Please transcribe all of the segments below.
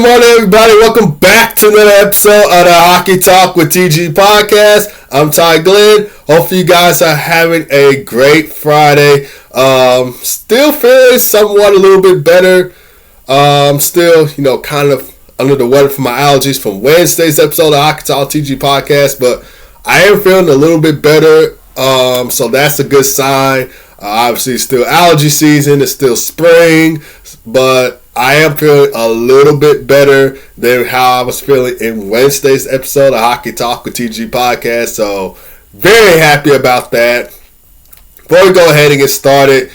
Good morning, everybody. Welcome back to another episode of the Hockey Talk with TG podcast. I'm Ty Glenn. Hopefully you guys are having a great Friday. Still feeling somewhat a little bit better. Still, kind of under the weather from my allergies from Wednesday's episode of the Hockey Talk TG podcast, but I am feeling a little bit better. So that's a good sign. Obviously, it's still allergy season. It's still spring, but I am feeling a little bit better than how I was feeling in Wednesday's episode of Hockey Talk with TG podcast. So, very happy about that. Before we go ahead and get started,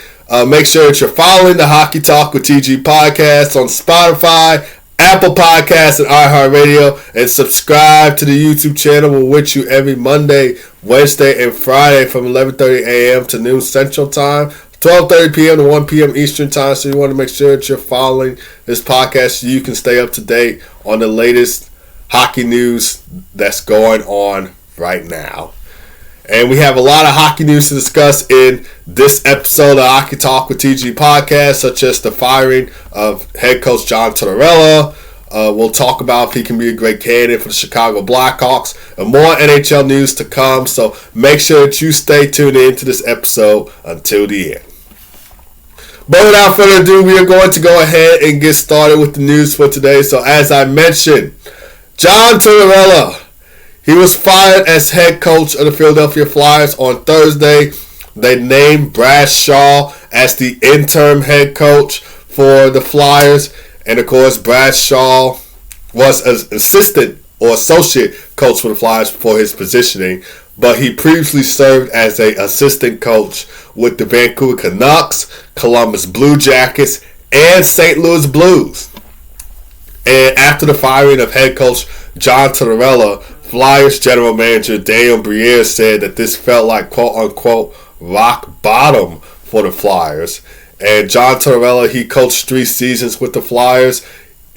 make sure that you're following the Hockey Talk with TG podcast on Spotify, Apple Podcasts, and iHeartRadio, and subscribe to the YouTube channel. We're with you every Monday, Wednesday, and Friday from 11:30 a.m. to noon Central Time, 12:30 p.m. to 1 p.m. Eastern Time. So you want to make sure that you're following this podcast so you can stay up to date on the latest hockey news that's going on right now. And we have a lot of hockey news to discuss in this episode of Hockey Talk with TG podcast, such as the firing of head coach John Tortorella. We'll talk about if he can be a great candidate for the Chicago Blackhawks, and more NHL news to come. So make sure that you stay tuned in to this episode until the end. But without further ado, we are going to go ahead and get started with the news for today. So as I mentioned, John Tortorella, he was fired as head coach of the Philadelphia Flyers on Thursday. They named Brad Shaw as the interim head coach for the Flyers. And of course, Brad Shaw was an assistant or associate coach for the Flyers for his positioning. But he previously served as an assistant coach with the Vancouver Canucks, Columbus Blue Jackets, and St. Louis Blues. And after the firing of head coach John Tortorella, Flyers general manager Daniel Briere said that this felt like quote-unquote rock bottom for the Flyers. And John Tortorella, he coached 3 seasons with the Flyers.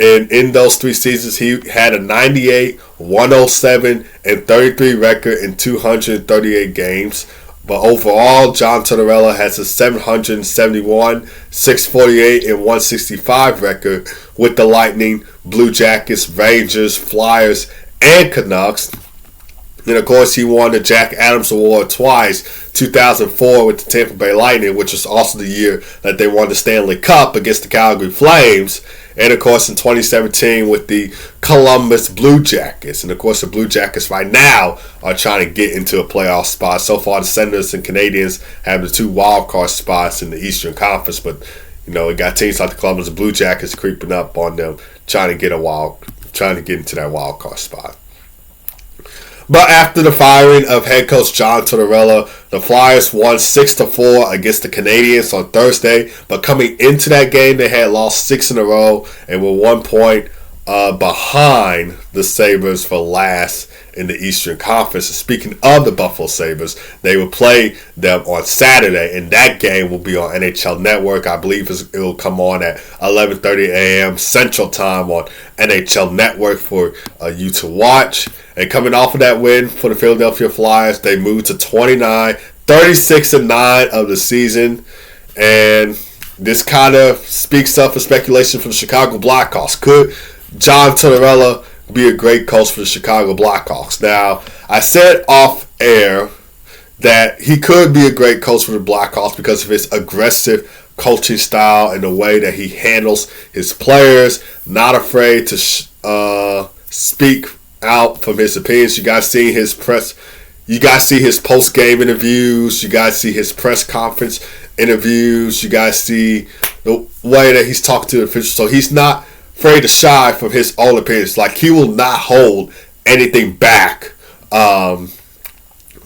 And in those 3 seasons, he had a 98, 107, and 33 record in 238 games. But overall, John Tortorella has a 771, 648, and 165 record with the Lightning, Blue Jackets, Rangers, Flyers, and Canucks. And of course, he won the Jack Adams Award twice, 2004 with the Tampa Bay Lightning, which was also the year that they won the Stanley Cup against the Calgary Flames. And of course, in 2017 with the Columbus Blue Jackets. And of course, the Blue Jackets right now are trying to get into a playoff spot. So far, the Senators and Canadiens have the 2 wild card spots in the Eastern Conference. But, we got teams like the Columbus Blue Jackets creeping up on them, trying to get into that wild card spot. But after the firing of head coach John Tortorella, the Flyers won 6-4 against the Canadiens on Thursday. But coming into that game, they had lost 6 in a row and were 1 point behind the Sabres for last in the Eastern Conference. And speaking of the Buffalo Sabres, they will play them on Saturday, and that game will be on NHL Network. I believe it will come on at 11:30 a.m. Central Time on NHL Network for you to watch. And coming off of that win for the Philadelphia Flyers, they moved to 29, 36-9 of the season. And this kind of speaks up for speculation for the Chicago Blackhawks. Could John Tortorella be a great coach for the Chicago Blackhawks? Now, I said off air that he could be a great coach for the Blackhawks because of his aggressive coaching style and the way that he handles his players, not afraid to speak out from his opinions. You guys see his post-game interviews. You guys see his press conference interviews. You guys see the way that he's talking to the officials. So he's not afraid to shy from his own opinions. Like, he will not hold anything back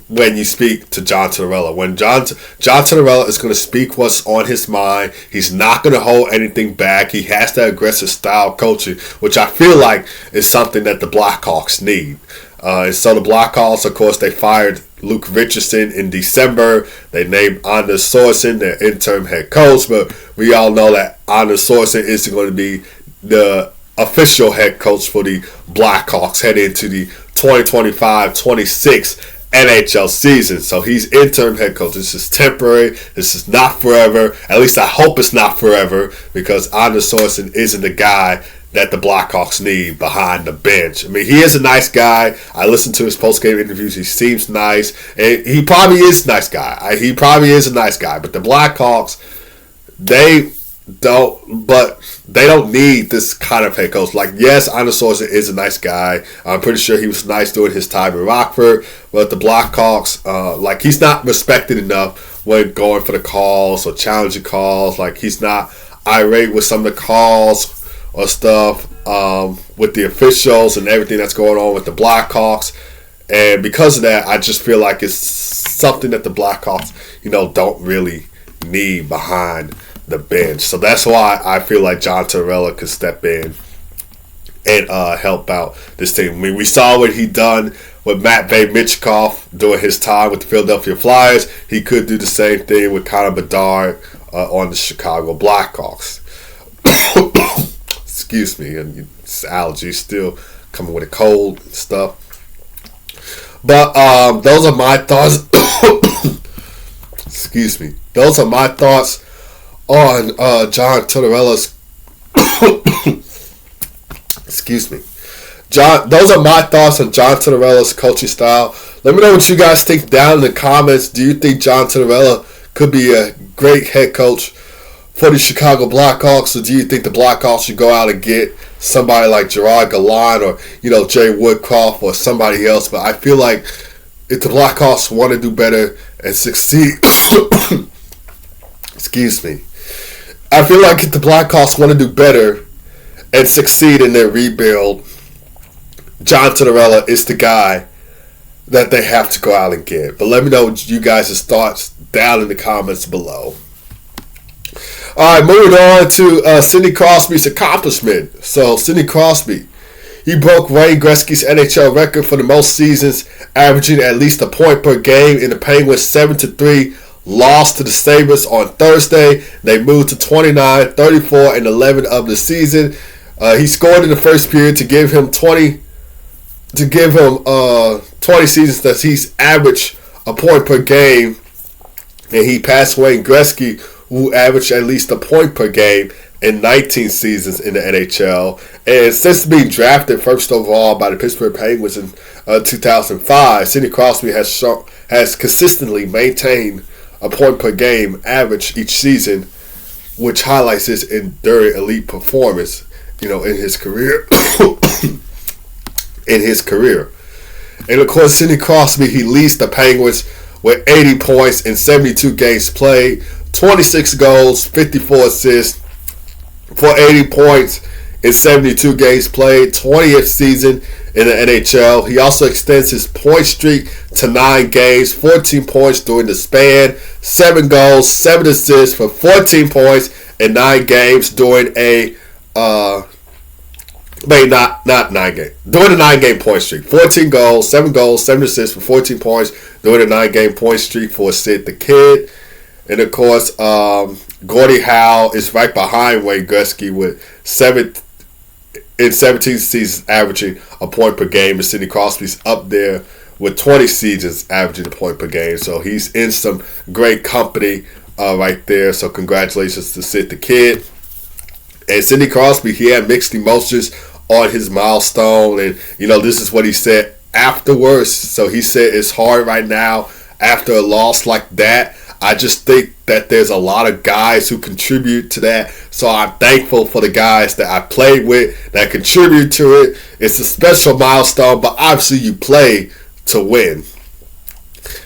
when you speak to John Tortorella. When John Tortorella is going to speak what's on his mind, he's not going to hold anything back. He has that aggressive style coaching, which I feel like is something that the Blackhawks need. And so the Blackhawks, of course, they fired Luke Richardson in December. They named Anders Sorensen their interim head coach, but we all know that Anders Sorensen isn't going to be the official head coach for the Blackhawks heading into the 2025-26 NHL season. So he's interim head coach. This is temporary. This is not forever. At least I hope it's not forever, because Anders Sorensen isn't the guy that the Blackhawks need behind the bench. I mean, he is a nice guy. I listened to his post-game interviews. He seems nice. And he probably is a nice guy. He probably is a nice guy. But the Blackhawks, they don't need this kind of head coach. Like, yes, Anders Sorsen is a nice guy. I'm pretty sure he was nice during his time in Rockford. But the Blackhawks, he's not respected enough when going for the calls or challenging calls. Like, he's not irate with some of the calls or stuff with the officials and everything that's going on with the Blackhawks. And because of that, I just feel like it's something that the Blackhawks, don't really need behind the bench. So that's why I feel like John Tortorella could step in and help out this team. I mean, we saw what he done with Matvei Michkov during his time with the Philadelphia Flyers. He could do the same thing with Connor Bedard on the Chicago Blackhawks. Excuse me, and it's allergies still coming with a cold and stuff. But those are my thoughts. Excuse me. Those are my thoughts on John Tortorella's. Excuse me. Those are my thoughts on John Tortorella's coaching style. Let me know what you guys think down in the comments. Do you think John Tortorella could be a great head coach for the Chicago Blackhawks, or do you think the Blackhawks should go out and get somebody like Gerard Gallant or Jay Woodcroft or somebody else? But I feel like if the Blackhawks want to do better and succeed, excuse me, I feel like if the Blackhawks want to do better and succeed in their rebuild, John Tortorella is the guy that they have to go out and get. But let me know what you guys' thoughts down in the comments below. All right, moving on to Sidney Crosby's accomplishment. So, Sidney Crosby, he broke Wayne Gretzky's NHL record for the most seasons, averaging at least a point per game in the Penguins' 7-3 loss to the Sabres on Thursday. They moved to 29, 34, and 11 of the season. He scored in the first period to give him 20 seasons that he's averaged a point per game, and he passed Wayne Gretzky, who averaged at least a point per game in 19 seasons in the NHL. And since being drafted first overall by the Pittsburgh Penguins in 2005, Sidney Crosby has consistently maintained a point per game average each season, which highlights his enduring elite performance, in his career. And of course, Sidney Crosby, he leads the Penguins with 80 points in 72 games played, 26 goals, 54 assists for 80 points in 72 games played, 20th season in the NHL. He also extends his point streak to 9 games, 14 points during the span, 7 goals, 7 assists for 14 points in 9 games during a not 9 game. During a 9-game point streak. 14 goals, 7 assists for 14 points during a 9-game point streak for Sid the Kid. And of course, Gordie Howe is right behind Wayne Gretzky with 17 seasons averaging a point per game. And Sidney Crosby's up there with 20 seasons averaging a point per game. So he's in some great company right there. So congratulations to Sid the Kid. And Sidney Crosby, he had mixed emotions on his milestone. And, this is what he said afterwards. So he said it's hard right now after a loss like that. I just think that there's a lot of guys who contribute to that. So I'm thankful for the guys that I played with that contribute to it. It's a special milestone, but obviously you play to win.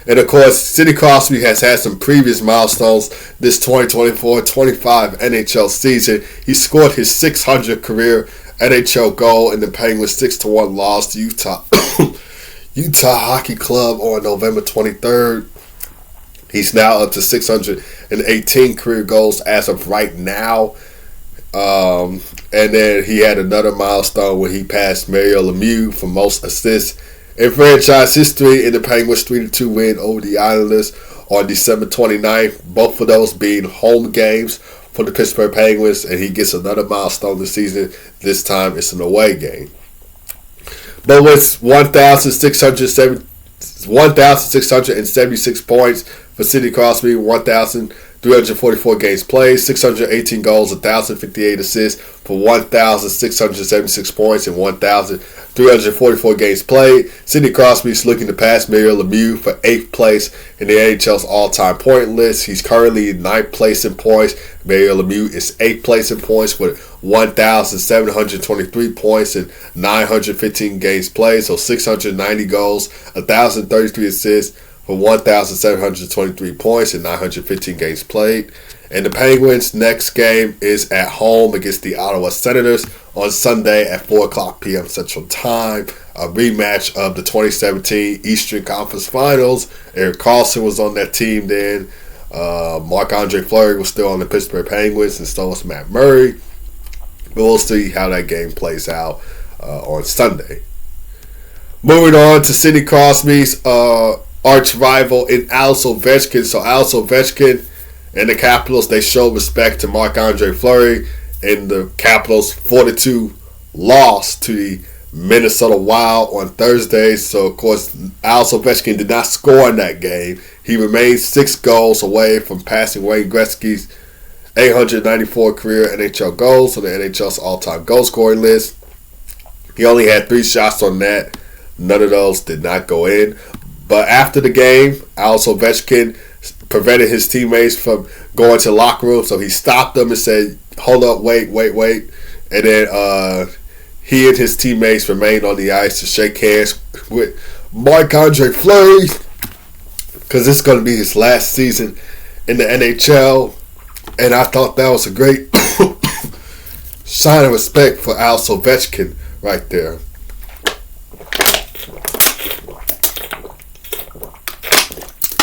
And of course, Sidney Crosby has had some previous milestones this 2024-25 NHL season. He scored his 600th career NHL goal in the Penguins' 6-1 loss to Utah Hockey Club on November 23rd. He's now up to 618 career goals as of right now. And then he had another milestone when he passed Mario Lemieux for most assists in franchise history in the Penguins' 3-2 win over the Islanders on December 29th. Both of those being home games for the Pittsburgh Penguins. And he gets another milestone this season. This time it's an away game. But with 1,676 points for Sidney Crosby, 1,376 344 games played, 618 goals, 1,058 assists for 1,676 points in 1,344 games played. Sidney Crosby is looking to pass Mario Lemieux for 8th place in the NHL's all-time point list. He's currently 9th place in points. Mario Lemieux is 8th place in points with 1,723 points in 915 games played, so 690 goals, 1,033 assists for 1,723 points in 915 games played. And the Penguins' next game is at home against the Ottawa Senators on Sunday at 4 o'clock p.m. Central Time. A rematch of the 2017 Eastern Conference Finals. Erik Karlsson was on that team then. Marc-Andre Fleury was still on the Pittsburgh Penguins, and so was Matt Murray. But we'll see how that game plays out on Sunday. Moving on to Sidney Crosby's arch rival in Alex Ovechkin. So Alex Ovechkin and the Capitals, they showed respect to Marc-Andre Fleury in the Capitals' 4-2 loss to the Minnesota Wild on Thursday. So, of course, Alex Ovechkin did not score in that game. He remained 6 goals away from passing Wayne Gretzky's 894 career NHL goals on the NHL's all-time goal scoring list. He only had 3 shots on net. None of those did not go in. But after the game, Alex Ovechkin prevented his teammates from going to the locker room. So he stopped them and said, hold up, wait. And then he and his teammates remained on the ice to shake hands with Marc-Andre Fleury, because this is going to be his last season in the NHL. And I thought that was a great sign of respect for Alex Ovechkin right there.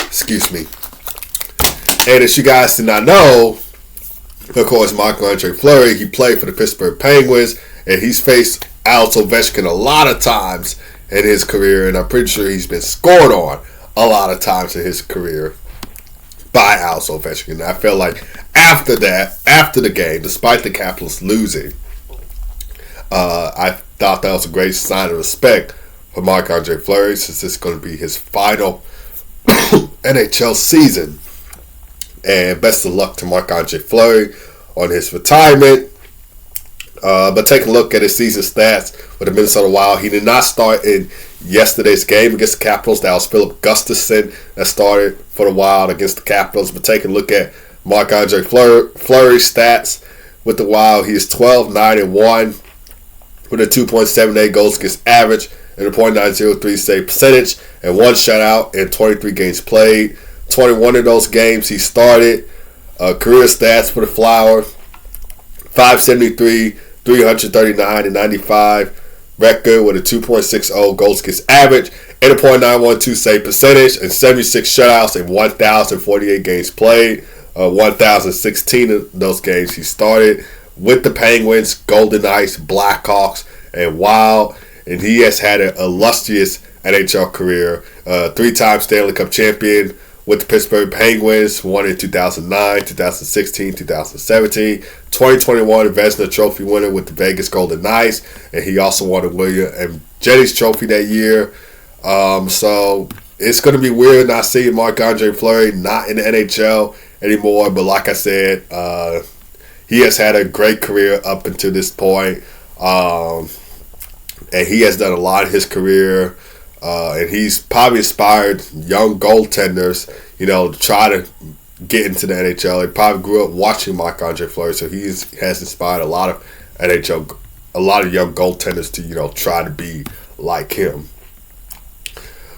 Excuse me. And as you guys did not know, of course, Marc-Andre Fleury, he played for the Pittsburgh Penguins, and he's faced Alex Ovechkin a lot of times in his career, and I'm pretty sure he's been scored on a lot of times in his career by Alex Ovechkin. And I felt like after the game, despite the Capitals losing, I thought that was a great sign of respect for Marc-Andre Fleury, since it's going to be his final NHL season. And best of luck to Marc-Andre Fleury on his retirement. But take a look at his season stats for the Minnesota Wild. He did not start in yesterday's game against the Capitals. That was Philip Gustafsson that started for the Wild against the Capitals. But take a look at Marc-Andre Fleury's stats with the Wild. He is 12-9-1 with a 2.78 goals against average and a .903 save percentage and 1 shutout in 23 games played. 21 of those games he started. Career stats for the Flower: 573, 339, and 95 record with a 2.60 goals against average and a .912 save percentage and 76 shutouts in 1,048 games played. 1,016 of those games he started with the Penguins, Golden Knights, Blackhawks, and Wild. And he has had an illustrious NHL career. 3-time Stanley Cup champion with the Pittsburgh Penguins, won in 2009, 2016, 2017. 2021 Vezina Trophy winner with the Vegas Golden Knights. And he also won the William and Jennings Trophy that year. So it's going to be weird not seeing Marc-Andre Fleury not in the NHL anymore. But like I said, he has had a great career up until this point. And he has done a lot in his career. And he's probably inspired young goaltenders, to try to get into the NHL. He probably grew up watching Marc-Andre Fleury, so he has inspired a lot of young goaltenders to, try to be like him.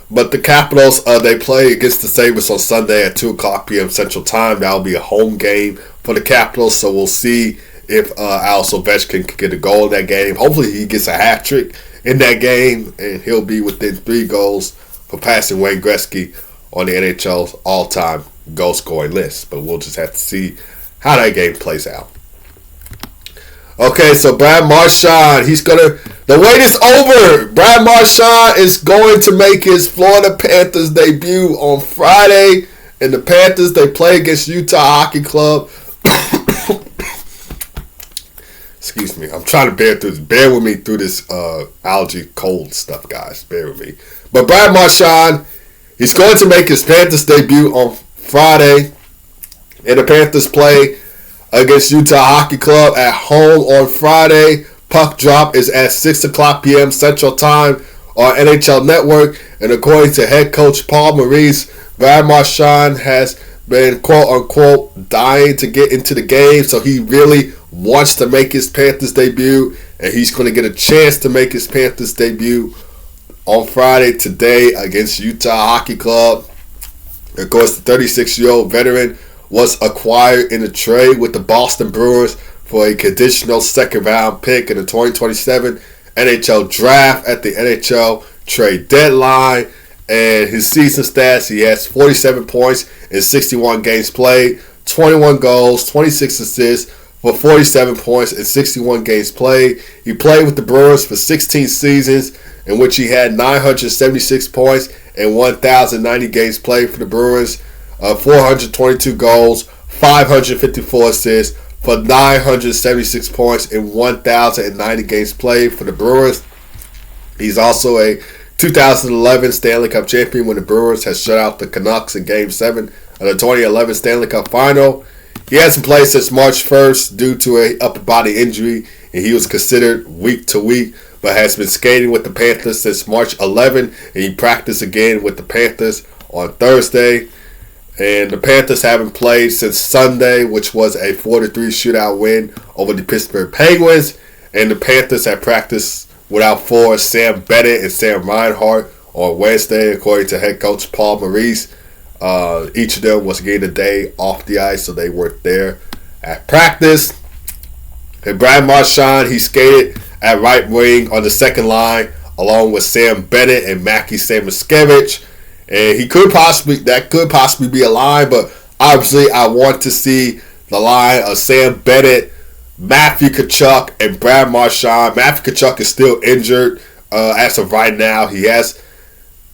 But the Capitals, they play against the Sabres on Sunday at 2 o'clock p.m. Central Time. That'll be a home game for the Capitals, so we'll see if Alex Ovechkin can get a goal in that game. Hopefully he gets a hat trick in that game, and he'll be within 3 goals for passing Wayne Gretzky on the NHL's all-time goal-scoring list. But we'll just have to see how that game plays out. Okay, so Brad Marchand, the wait is over. Brad Marchand is going to make his Florida Panthers debut on Friday. And the Panthers, they play against Utah Hockey Club. Excuse me. I'm trying to bear through this. Bear with me through this allergy cold stuff, guys. Bear with me. But Brad Marchand, he's going to make his Panthers debut on Friday And the Panthers play against Utah Hockey Club at home on Friday. Puck drop is at 6 o'clock p.m. Central Time on NHL Network. And according to head coach Paul Maurice, Brad Marchand has been quote-unquote dying to get into the game. So he really wants to make his Panthers debut. And he's going to get a chance to make his Panthers debut on Friday today against Utah Hockey Club. Of course, the 36-year-old veteran was acquired in a trade with the Boston Bruins for a conditional second-round pick in the 2027 NHL Draft at the NHL trade deadline. And his season stats, he has 47 points in 61 games played, 21 goals, 26 assists for 47 points in 61 games played. He played with the Bruins for 16 seasons, in which he had 976 points and 1,090 games played for the Bruins, 422 goals, 554 assists for 976 points and 1,090 games played for the Bruins. He's also a 2011 Stanley Cup champion when the Bruins had shut out the Canucks in Game 7 of the 2011 Stanley Cup Final. He hasn't played since March 1st due to a upper body injury, and he was considered week to week, but has been skating with the Panthers since March 11, and he practiced again with the Panthers on Thursday. And the Panthers haven't played since Sunday, which was a 4-3 shootout win over the Pittsburgh Penguins. And the Panthers have practiced without forwards Sam Bennett and Sam Reinhart on Wednesday, according to head coach Paul Maurice. Each of them was getting a day off the ice, so they weren't there at practice. And Brad Marchand, he skated at right wing on the second line, along with Sam Bennett and Mackie Samoskevich. And that could possibly be a line, but obviously I want to see the line of Sam Bennett, Matthew Tkachuk, and Brad Marchand. Matthew Tkachuk is still injured as of right now. He has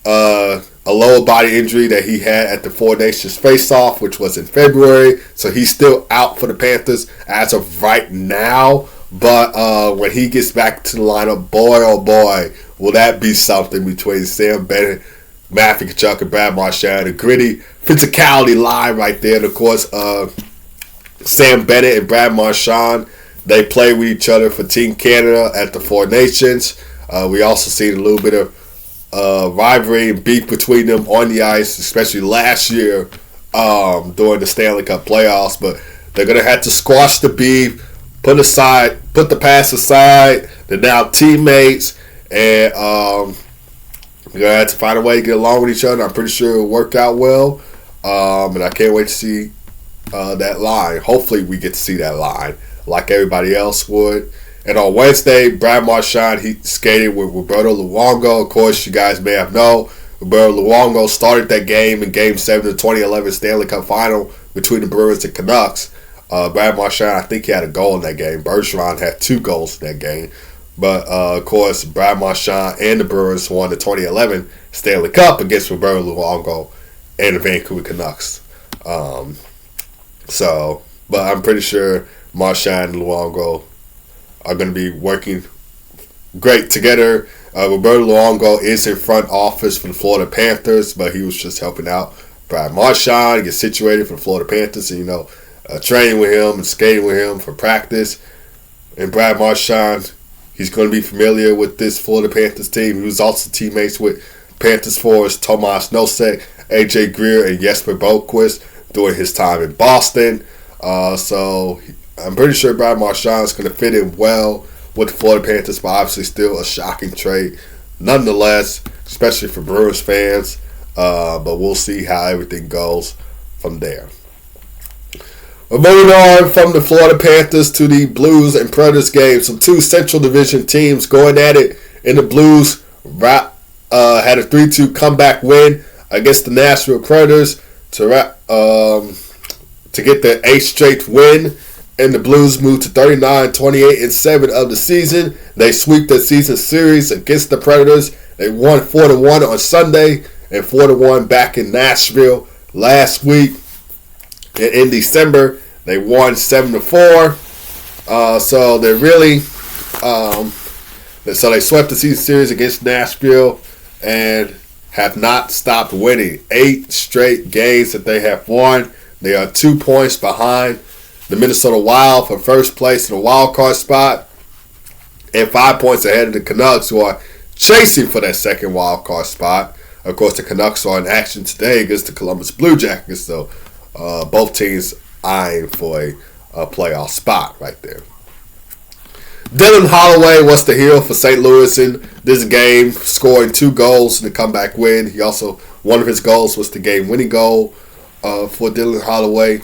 a lower body injury that he had at the Four Nations face-off, which was in February. So he's still out for the Panthers as of right now. But when he gets back to the lineup, boy, oh boy, will that be something between Sam Bennett, Matthew Tkachuk, and Brad Marchand. A gritty physicality line right there. And of course, Sam Bennett and Brad Marchand, they play with each other for Team Canada at the Four Nations. We also seen a little bit of rivalry and beef between them on the ice, especially last year during the Stanley Cup playoffs. But they're going to have to squash the beef, put the past aside. They're now teammates, and we're going to have to find a way to get along with each other. I'm pretty sure it'll work out well, and I can't wait to see that line. Hopefully we get to see that line like everybody else would. And on Wednesday, Brad Marchand, he skated with Roberto Luongo. Of course, you guys may have known Roberto Luongo started that game in Game 7 of the 2011 Stanley Cup Final between the Bruins and Canucks. Brad Marchand, I think he had a goal in that game. Bergeron had 2 goals in that game. But, of course, Brad Marchand and the Bruins won the 2011 Stanley Cup against Roberto Luongo and the Vancouver Canucks. But I'm pretty sure Marchand and Luongo are going to be working great together. Roberto Luongo is in front office for the Florida Panthers, but he was just helping out Brad Marchand get situated for the Florida Panthers and, training with him and skating with him for practice. And Brad Marchand, he's going to be familiar with this Florida Panthers team. He was also teammates with Panthers forwards Tomas Nosek, AJ Greer, and Jesper Boquist during his time in Boston. So I'm pretty sure Brad Marchand is going to fit in well with the Florida Panthers, but obviously still a shocking trade nonetheless, especially for Bruins fans. But we'll see how everything goes from there. We're moving on from the Florida Panthers to the Blues and Predators game. Some 2 Central Division teams going at it. And the Blues had a 3-2 comeback win against the Nashville Predators to get their 8th straight win. And the Blues moved to 39-28-7 of the season. They sweep the season series against the Predators. They won 4-1 on Sunday and 4-1 back in Nashville last week. And in December, they won 7-4. So they're really, so they swept the season series against Nashville and have not stopped winning. 8 straight games that they have won. They are 2 points behind the Minnesota Wild for first place in the wild card spot, and 5 points ahead of the Canucks, who are chasing for that second wild card spot. Of course, the Canucks are in action today against the Columbus Blue Jackets, so both teams eyeing for a playoff spot right there. Dylan Holloway was the hero for St. Louis in this game, scoring 2 goals in the comeback win. One of his goals was the game-winning goal for Dylan Holloway.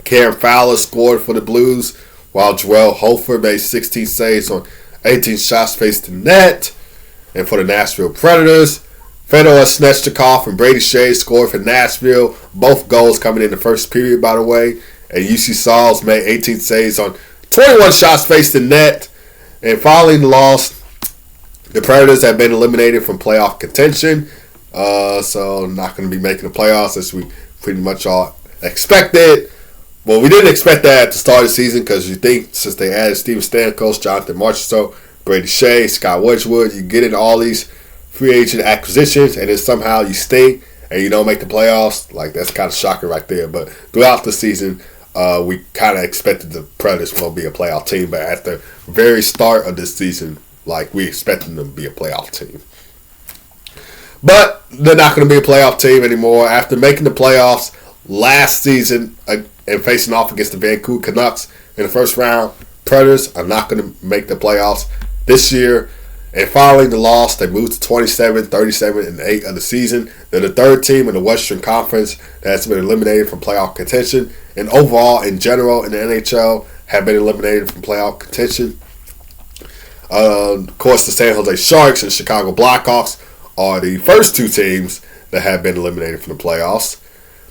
Karen Fowler scored for the Blues, while Joel Hofer made 16 saves on 18 shots faced the net. And for the Nashville Predators, Fedor Svechnikov and Brady Shea scored for Nashville. Both goals coming in the first period, by the way. And UC Sauls made 18 saves on 21 shots faced the net. And following the loss, the Predators have been eliminated from playoff contention. So not going to be making the playoffs as we pretty much all expected. Well, we didn't expect that at the start of the season because you think since they added Steven Stamkos, Jonathan Marchessault, Brady Shea, Scott Wedgwood, you get in all these free agent acquisitions and then somehow you stink and you don't make the playoffs. Like, that's kind of shocking right there. But throughout the season, we kind of expected the Predators won't be a playoff team. But at the very start of this season, like, we expected them to be a playoff team. But they're not going to be a playoff team anymore. After making the playoffs last season and facing off against the Vancouver Canucks in the first round, Predators are not going to make the playoffs this year. And following the loss, they moved to 27, 37, and 8 of the season. They're the third team in the Western Conference that has been eliminated from playoff contention. And overall, in general, in the NHL, have been eliminated from playoff contention. Of course, the San Jose Sharks and Chicago Blackhawks are the first 2 teams that have been eliminated from the playoffs.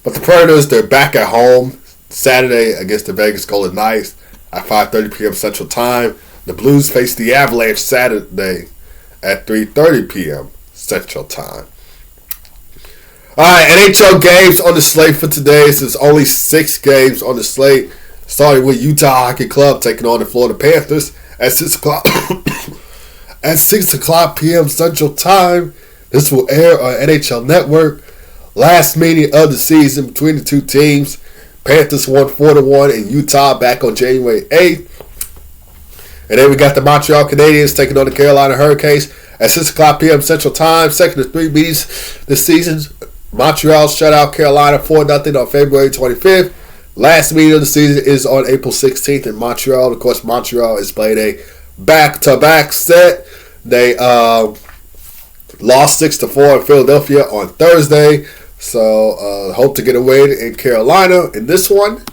But the Predators, they're back at home Saturday against the Vegas Golden Knights at 5:30 p.m. Central Time. The Blues face the Avalanche Saturday at 3:30 p.m. Central Time. All right, NHL games on the slate for today. There's only 6 games on the slate, starting with Utah Hockey Club taking on the Florida Panthers at 6 o'clock at 6 o'clock p.m. Central Time. This will air on NHL Network. Last meeting of the season between the 2 teams. Panthers won 4-1 in Utah back on January 8th. And then we got the Montreal Canadiens taking on the Carolina Hurricanes at 6 o'clock p.m. Central Time. Second of 3 meetings this season. Montreal shut out Carolina 4-0 on February 25th. Last meeting of the season is on April 16th in Montreal. Of course, Montreal is playing a back-to-back set. They lost 6-4 in Philadelphia on Thursday. So, hope to get a win in Carolina in this one.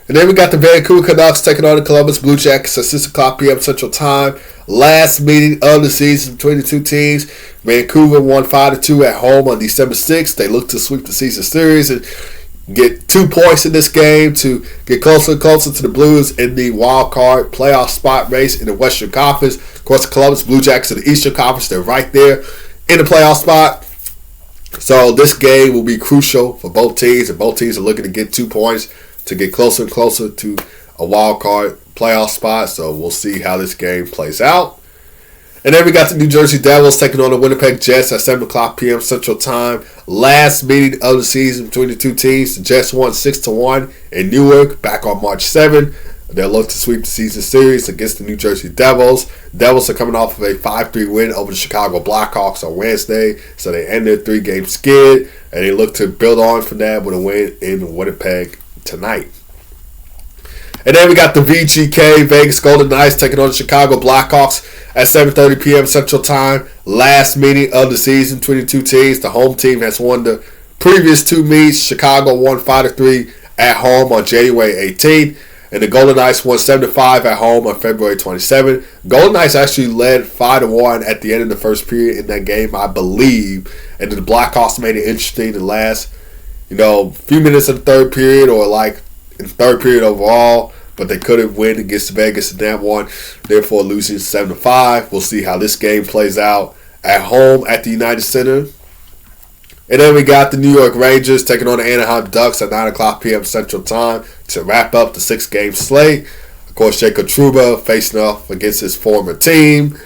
And then we got the Vancouver Canucks taking on the Columbus Blue Jackets at 6 o'clock p.m. Central Time. Last meeting of the season between the 2 teams. Vancouver won 5-2 at home on December 6th. They look to sweep the season series and get 2 points in this game to get closer and closer to the Blues in the wild card playoff spot race in the Western Conference. Of course, the Columbus Blue Jackets in the Eastern Conference, they're right there in the playoff spot. So this game will be crucial for both teams, and both teams are looking to get 2 points to get closer and closer to a wild card playoff spot. So we'll see how this game plays out. And then we got the New Jersey Devils taking on the Winnipeg Jets at 7 o'clock p.m. Central Time. Last meeting of the season between the 2 teams. The Jets won 6-1 in Newark back on March 7. They'll look to sweep the season series against the New Jersey Devils. Devils are coming off of a 5-3 win over the Chicago Blackhawks on Wednesday. So they end their 3-game skid, and they look to build on from that with a win in Winnipeg tonight. And then we got the VGK Vegas Golden Knights taking on the Chicago Blackhawks at 7:30 p.m. Central Time. Last meeting of the season between the 2 teams. The home team has won the previous 2 meets. Chicago won 5-3 at home on January 18th. And the Golden Knights won 7-5 at home on February 27th. Golden Knights actually led 5-1 at the end of the first period in that game, I believe. And then the Blackhawks made it interesting the last, few minutes of the third period, or like in the third period overall. But they couldn't win against Vegas in that one, therefore losing 7-5. We'll see how this game plays out at home at the United Center. And then we got the New York Rangers taking on the Anaheim Ducks at 9 o'clock p.m. Central Time to wrap up the 6-game slate. Of course, Jacob Trouba facing off against his former team.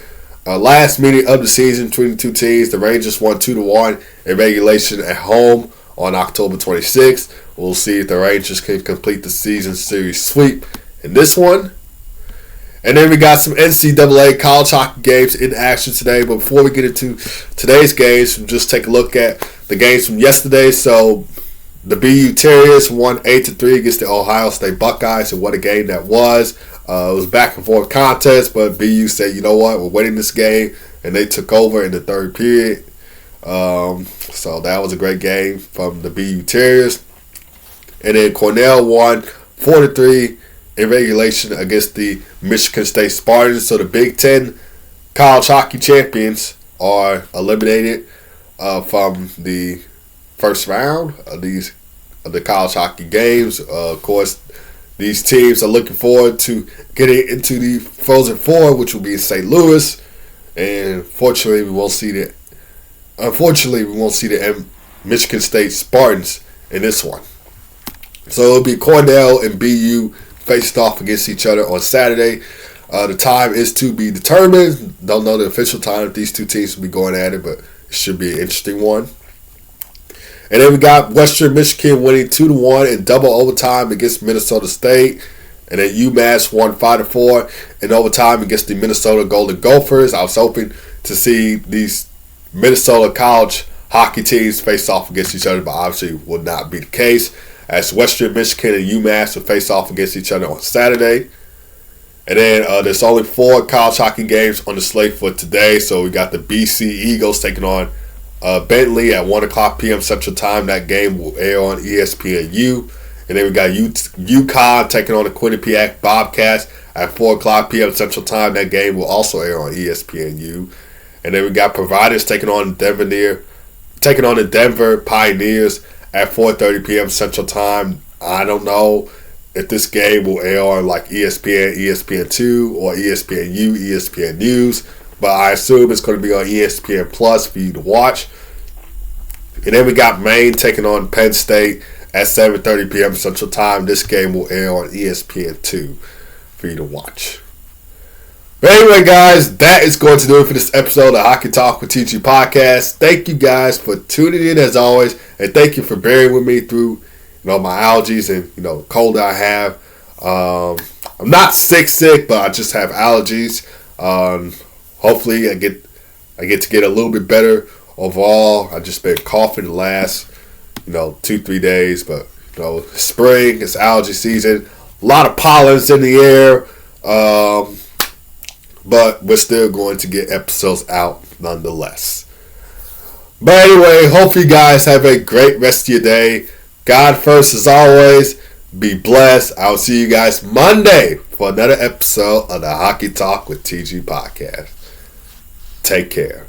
Last meeting of the season between the 2 teams, the Rangers won 2-1 in regulation at home on October 26th, We'll see if the Rangers can complete the season series sweep in this one. And then we got some NCAA college hockey games in action today. But before we get into today's games, we'll just take a look at the games from yesterday. So the BU Terriers won 8-3 against the Ohio State Buckeyes, and what a game that was. It was back and forth contest, but BU said, you know what, we're winning this game, and they took over in the third period. So that was a great game from the BU Terriers. And then Cornell won 4-3 in regulation against the Michigan State Spartans. So the Big Ten college hockey champions are eliminated from the first round of the college hockey games. Of course, these teams are looking forward to getting into the Frozen Four, which will be in St. Louis. And unfortunately, we won't see the Michigan State Spartans in this one. So it'll be Cornell and BU faced off against each other on Saturday. The time is to be determined. Don't know the official time if these two teams will be going at it, but it should be an interesting one. And then we got Western Michigan winning 2-1 in double overtime against Minnesota State. And then UMass won 5-4 in overtime against the Minnesota Golden Gophers. I was hoping to see these Minnesota college hockey teams face off against each other, but obviously would not be the case, as Western Michigan and UMass will face off against each other on Saturday. And then there's only 4 college hockey games on the slate for today. So we got the BC Eagles taking on Bentley at 1 o'clock p.m. Central Time. That game will air on ESPNU. And then we got UConn taking on the Quinnipiac Bobcats at 4 o'clock p.m. Central Time. That game will also air on ESPNU. And then we got Providers taking on the Denver Pioneers at 4:30 p.m. Central Time. I don't know if this game will air on like ESPN, ESPN2, or ESPNU, ESPN News, but I assume it's going to be on ESPN Plus for you to watch. And then we got Maine taking on Penn State at 7:30 p.m. Central Time. This game will air on ESPN2 for you to watch. But anyway, guys, that is going to do it for this episode of Hockey Talk with TG Podcast. Thank you guys for tuning in as always, and thank you for bearing with me through my allergies and cold that I have. I'm not sick, but I just have allergies. Hopefully, I get to get a little bit better overall. I've just been coughing the last 2-3 days, but spring, it's allergy season. A lot of pollens in the air. But we're still going to get episodes out nonetheless. But anyway, hope you guys have a great rest of your day. God first as always. Be blessed. I'll see you guys Monday for another episode of the Hockey Talk with TG Podcast. Take care.